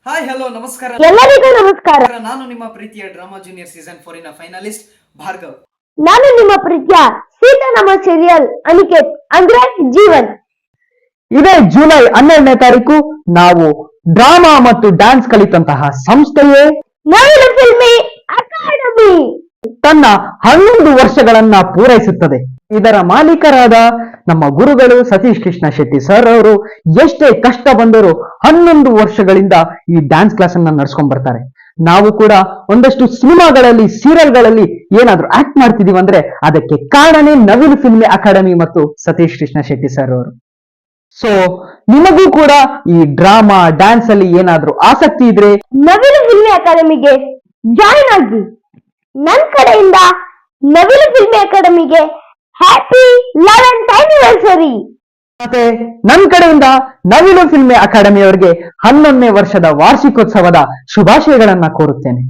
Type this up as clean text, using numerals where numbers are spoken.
Hi hello ನಮಸ್ಕಾರ ಎಲ್ಲರಿಗೂ ನಮಸ್ಕಾರ. ನಾನು ನಿಮ್ಮ ಪ್ರೀತಿಯ ಡ್ರಾಮಾ ಜೂನಿಯರ್ ಸೀಸನ್ 4 ನ ಫೈನಲಿಸ್ಟ್ ಭಾರ್ಗವ್. ನಾನು ನಿಮ್ಮ ಪ್ರೀತಿಯ ಸೀತಾ ನಮ್ಮ ಸೀರಿಯಲ್ ಅನಿಕೇತ್ ಅಂದ್ರೆ ಜೀವನ್. ಇದೇ ಜುಲೈ 12ನೇ ತಾರೀಕು ನಾವು ಡ್ರಾಮಾ ಮತ್ತು ಡ್ಯಾನ್ಸ್ ಕಲಿತಂತಹ ಸಂಸ್ಥೆಯೇ ನವಿಲು ಫಿಲ್ಮಿ ಅಕಾಡೆಮಿ ತನ್ನ 11 ವರ್ಷಗಳನ್ನ ಪೂರೈಸುತ್ತದೆ. ಇದರ ಮಾಲೀಕರಾದ ನಮ್ಮ ಗುರುಗಳು ಸತೀಶ್ ಕೃಷ್ಣ ಶೆಟ್ಟಿ ಸರ್ ಅವರು ಎಷ್ಟೇ ಕಷ್ಟ ಬಂದರೂ 11 ವರ್ಷಗಳಿಂದ ಈ ಡ್ಯಾನ್ಸ್ ಕ್ಲಾಸ್ ಅನ್ನ ನಡ್ಸ್ಕೊಂಡ್ ಬರ್ತಾರೆ. ನಾವು ಕೂಡ ಒಂದಷ್ಟು ಸಿನಿಮಾಗಳಲ್ಲಿ ಸೀರಿಯಲ್ಗಳಲ್ಲಿ ಏನಾದ್ರೂ ಆಕ್ಟ್ ಮಾಡ್ತಿದೀವಿ ಅಂದ್ರೆ ಅದಕ್ಕೆ ಕಾರಣನೇ ನವಿಲು ಫಿಲ್ಮಿ ಅಕಾಡೆಮಿ ಮತ್ತು ಸತೀಶ್ ಕೃಷ್ಣ ಶೆಟ್ಟಿ ಸರ್ ಅವರು. ಸೊ ನಿಮಗೂ ಕೂಡ ಈ ಡ್ರಾಮಾ ಡ್ಯಾನ್ಸ್ ಅಲ್ಲಿ ಏನಾದ್ರೂ ಆಸಕ್ತಿ ಇದ್ರೆ ನವಿಲು ಫಿಲ್ಮಿ ಅಕಾಡೆಮಿಗೆ ಜಾಯಿನ್ ಆಗಿ. ನನ್ನ ಕಡೆಯಿಂದ ನವಿಲು ಫಿಲ್ಮಿ ಅಕಾಡೆಮಿಗೆ ಹ್ಯಾಪಿ 11th ಆನಿವರ್ಸರಿ. ಮತ್ತೆ ನನ್ನ ಕಡೆಯಿಂದ ನವಿಲು ಫಿಲ್ಮಿ ಅಕಾಡೆಮಿ ಅವರಿಗೆ 11ನೇ ವರ್ಷದ ವಾರ್ಷಿಕೋತ್ಸವದ ಶುಭಾಶಯಗಳನ್ನ ಕೋರುತ್ತೇನೆ.